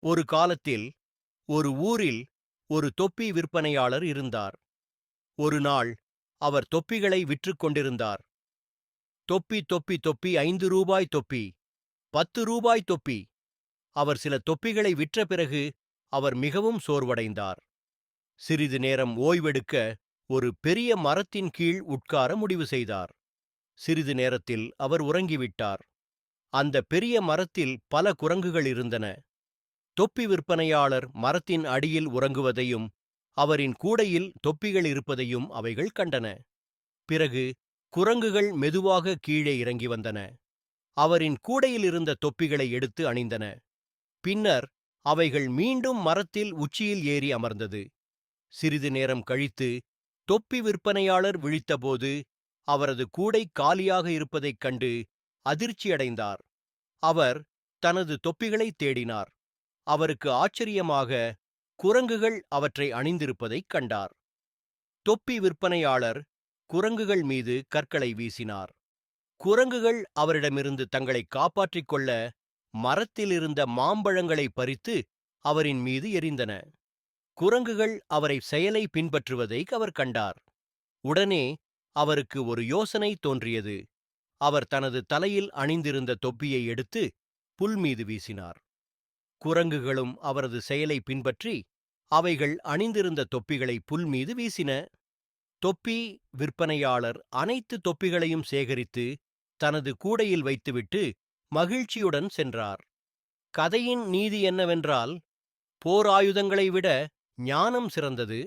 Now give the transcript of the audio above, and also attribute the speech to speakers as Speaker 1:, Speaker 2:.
Speaker 1: ஒரு காலத்தில் ஒரு ஊரில் ஒரு தொப்பி விற்பனையாளர் இருந்தார். ஒரு நாள் அவர் தொப்பிகளை விற்றுக் கொண்டிருந்தார். தொப்பி தொப்பி தொப்பி 5 ரூபாய் தொப்பி, 10 ரூபாய் தொப்பி. அவர் சில தொப்பிகளை விற்ற பிறகு அவர் மிகவும் சோர்வடைந்தார். சிறிது நேரம் ஓய்வெடுக்க ஒரு பெரிய மரத்தின் கீழ் உட்கார முடிவு செய்தார். சிறிது நேரத்தில் அவர் உறங்கிவிட்டார். அந்த பெரிய மரத்தில் பல குரங்குகள் இருந்தன. தொப்பி விற்பனையாளர் மரத்தின் அடியில் உறங்குவதையும் அவரின் கூடையில் தொப்பிகள் இருப்பதையும் அவைகள் கண்டன. பிறகு குரங்குகள் மெதுவாக கீழே இறங்கி வந்தன. அவரின் கூடையில் இருந்த தொப்பிகளை எடுத்து அணிந்தன. பின்னர் அவைகள் மீண்டும் மரத்தில் உச்சியில் ஏறி அமர்ந்தது. சிறிது நேரம் கழித்து தொப்பி விற்பனையாளர் விழித்தபோது அவரது கூடை காலியாக இருப்பதைக் கண்டு அதிர்ச்சியடைந்தார். அவர் தனது தொப்பிகளை தேடினார். அவருக்கு ஆச்சரியமாக குரங்குகள் அவற்றை அணிந்திருப்பதைக் கண்டார். தொப்பி விற்பனையாளர் குரங்குகள் மீது கற்களை வீசினார். குரங்குகள் அவரிடமிருந்து தங்களை காப்பாற்றிக் கொள்ள மரத்திலிருந்த மாம்பழங்களை பறித்து அவரின் மீது எறிந்தன. குரங்குகள் அவரை செயலை பின்பற்றுவதை அவர் கண்டார். உடனே அவருக்கு ஒரு யோசனை தோன்றியது. அவர் தனது தலையில் அணிந்திருந்த தொப்பியை எடுத்து புல் மீது வீசினார். குரங்குகளும் அவரது செயலை பின்பற்றி அவைகள் அணிந்திருந்த தொப்பிகளை புல் மீது வீசின. தொப்பி விற்பனையாளர் அனைத்து தொப்பிகளையும் சேகரித்து தனது கூடையில் வைத்துவிட்டு மகிழ்ச்சியுடன் சென்றார். கதையின் நீதி என்னவென்றால், போர் ஆயுதங்களை விட ஞானம் சிறந்தது.